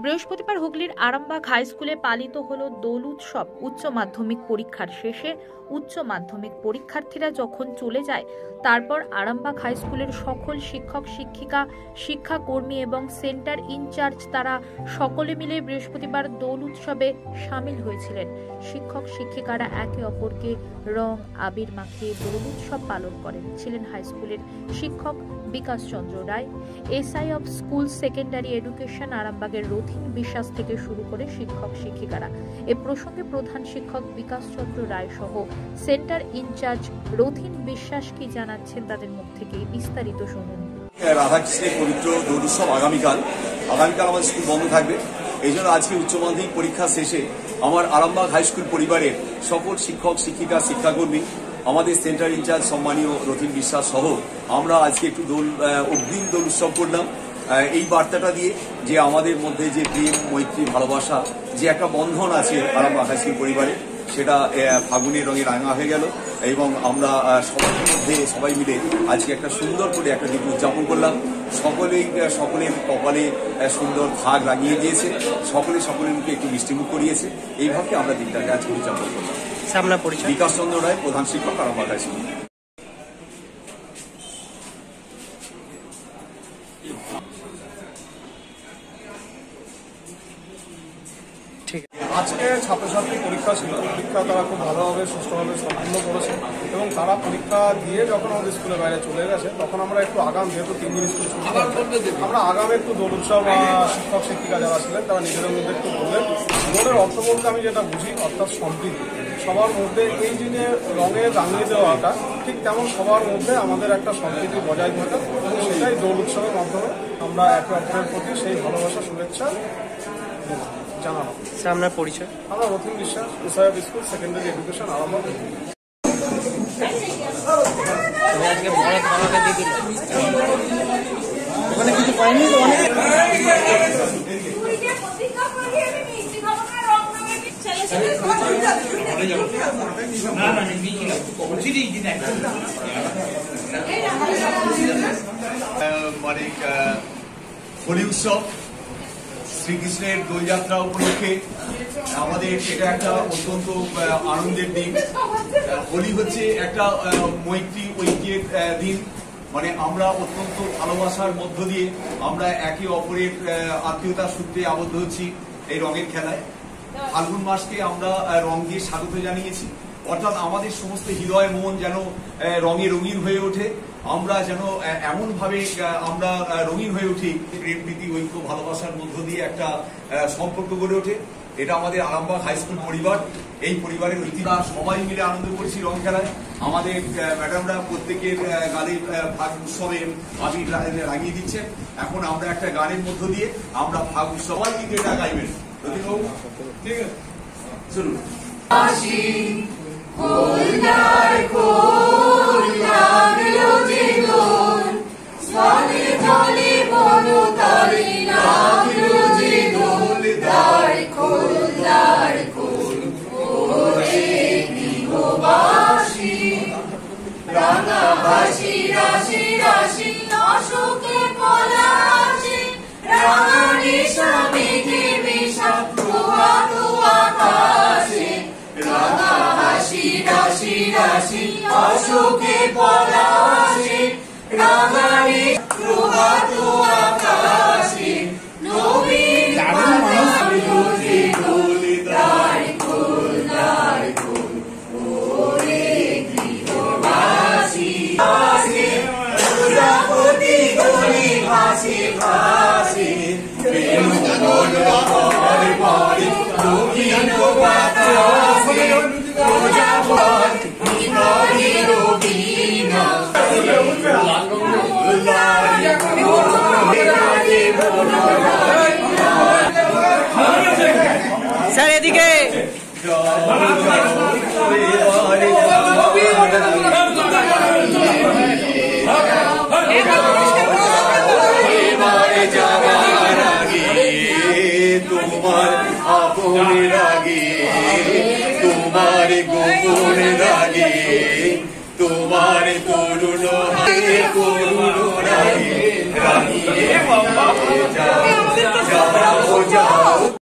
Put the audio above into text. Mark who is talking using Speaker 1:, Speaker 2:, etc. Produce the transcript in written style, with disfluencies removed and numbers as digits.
Speaker 1: বৃহস্পতিবার হুগলির আরামবাগ হাই স্কুলে পালিত হলো দোল উৎসব। উচ্চ মাধ্যমিক পরীক্ষার শেষে উচ্চ মাধ্যমিক পরীক্ষার্থীরা যখন চলে যায়, তারপর আরামবাগ হাই স্কুলের সকল শিক্ষক শিক্ষিকা, শিক্ষাকর্মী এবং সেন্টার ইনচার্জ তারা সকলে মিলে বৃহস্পতিবার দোল উৎসবে সামিল হয়েছিলেন। শিক্ষক শিক্ষিকারা একে অপরকে রং আবির মাখিয়ে দোল উৎসব পালন করেন। ছিলেন হাই স্কুলের শিক্ষক Bikash Chandra Roy, SI of school secondary education আরামবাগের রথিন বিশ্বাস থেকে শুরু করে শিক্ষক শিক্ষিকারা। এ প্রসঙ্গে প্রধান শিক্ষক বিকাশ চন্দ্র রায় সহ সেন্টার ইনচার্জ রথিন বিশ্বাস কি জানাচ্ছেন তাদের মুখ থেকে বিস্তারিত শুনুন।
Speaker 2: রাধাকৃষ্ণের পবিত্র দোল উৎসব আগামীকাল আমাদের স্কুল বন্ধ থাকবে। এই জন্য আজকে উচ্চ মাধ্যমিক পরীক্ষা শেষে আমার আরামবাগ হাই স্কুল পরিবারের সকল শিক্ষক শিক্ষিকা, শিক্ষাকর্মী, আমাদের সেন্টার ইনচার্জ সম্মানীয় রথিন বিশ্বাস সহ আমরা আজকে একটু অগ্রিম দোল উৎসব করলাম। এই বার্তাটা দিয়ে যে আমাদের মধ্যে যে প্রেম, মৈত্রী, ভালোবাসা, যে একটা বন্ধন আছে আরামবাগ হাই স্কুল পরিবারে, সেটা ফাগুনের রঙে রাঙা হয়ে গেল এবং আমরা সবাই মিলে আজকে একটা সুন্দর করে একটা দিন উদযাপন করলাম। সকলের কপালে সুন্দর থাক লাগিয়ে দিয়েছে, সকলের মুখে একটু মিষ্টিমুখ করিয়েছে। এইভাবে আমরা দিনটাকে আজকে উদযাপন করলাম। বিকাশ চন্দ্র রায়, প্রধান শিক্ষক, আরামবাগ হাই স্কুল।
Speaker 3: আজকে ছাত্রছাত্রী পরীক্ষা ছিল, পরীক্ষা তারা খুব ভালোভাবে সুষ্ঠুভাবে সম্পূর্ণ করেছে এবং তারা পরীক্ষা দিয়ে যখন আমাদের স্কুলের বাইরে চলে গেছে, তখন আমরা একটু আগাম, যেহেতু 3 দিন স্কুল ছুটি, আমরা আগামে একটু দোল উৎসব শিক্ষক শিক্ষিকা যারা ছিলেন তারা নিজেদের মধ্যে একটু বললেন। দোলের অর্থ বলতে আমি যেটা বুঝি, অর্থাৎ সম্প্রীতি। সবার মধ্যে এই যে রঙে রাঙিয়ে দেওয়াটা, ঠিক তেমন সবার মধ্যে আমাদের একটা সম্প্রীতি বজায় থাকা, সেটাই দোল উৎসবের মাধ্যমে আমরা একে অপরের প্রতি সেই ভালোবাসা, শুভেচ্ছা জানানো।
Speaker 4: আপনার পরিচয়?
Speaker 3: আমরা রথিন বিশ্বাস, SI of school secondary education Arambagh.
Speaker 4: আজকে বড় ধামাকা দিয়ে দিল, ওখানে কিছু পাইনি তো অনেক।
Speaker 2: মানে হোলি উৎসব, শ্রীকৃষ্ণের দোলযাত্রা উপলক্ষে আমাদের এটা একটা অত্যন্ত আনন্দের দিন। হোলি হচ্ছে একটা মৈত্রী ঐক্যের দিন। মানে আমরা অত্যন্ত ভালোবাসার মধ্য দিয়ে আমরা একে অপরের আত্মীয়তার সূত্রে আবদ্ধ হচ্ছি এই রঙের খেলায়। ফাল্গুন মাসকে আমরা রং দিয়ে স্বাগত জানিয়েছি, অর্থাৎ আমাদের সমস্ত হৃদয় মন যেন রঙে রঙিন হয়ে ওঠে। আমরা যেন এমন ভাবে আমরা রঙিন হয়ে উঠি, প্রেম, প্রীতি, ঐক্য, ভালোবাসার মধ্য দিয়ে একটা সম্পর্ক গড়ে ওঠে। এটা আমাদের আরামবাগ হাই স্কুল পরিবার, এই পরিবারের ঐতিহ্য। সবাই মিলে আনন্দ করেছি রং খেলায়। আমাদের ম্যাডামরা প্রত্যেকের গালে ফাগ উৎসবে আবির লাগিয়ে দিচ্ছেন। এখন আমরা একটা গানের মধ্য দিয়ে আমরা ফাগ উৎসব, সবাই কিন্তু এটা গাইবেন। ঠিক আছে, শুনুন।
Speaker 5: রাশি রাশি রাশি অশোকে পলাশি রাঙানি স্বামীকে বিষা প্রভাত আকাশে। রাঙা হাসি রাশি রাশি অশোকে পলাশি রাঙানি প্রভাত আকাশে। নবীন
Speaker 4: স্যার এদিকে।
Speaker 2: তোমার আপনের আগে, তোমার গোপনের আগে, তোমার করুণ করুণ আগে রানী রে বাবা যাও যাও যাও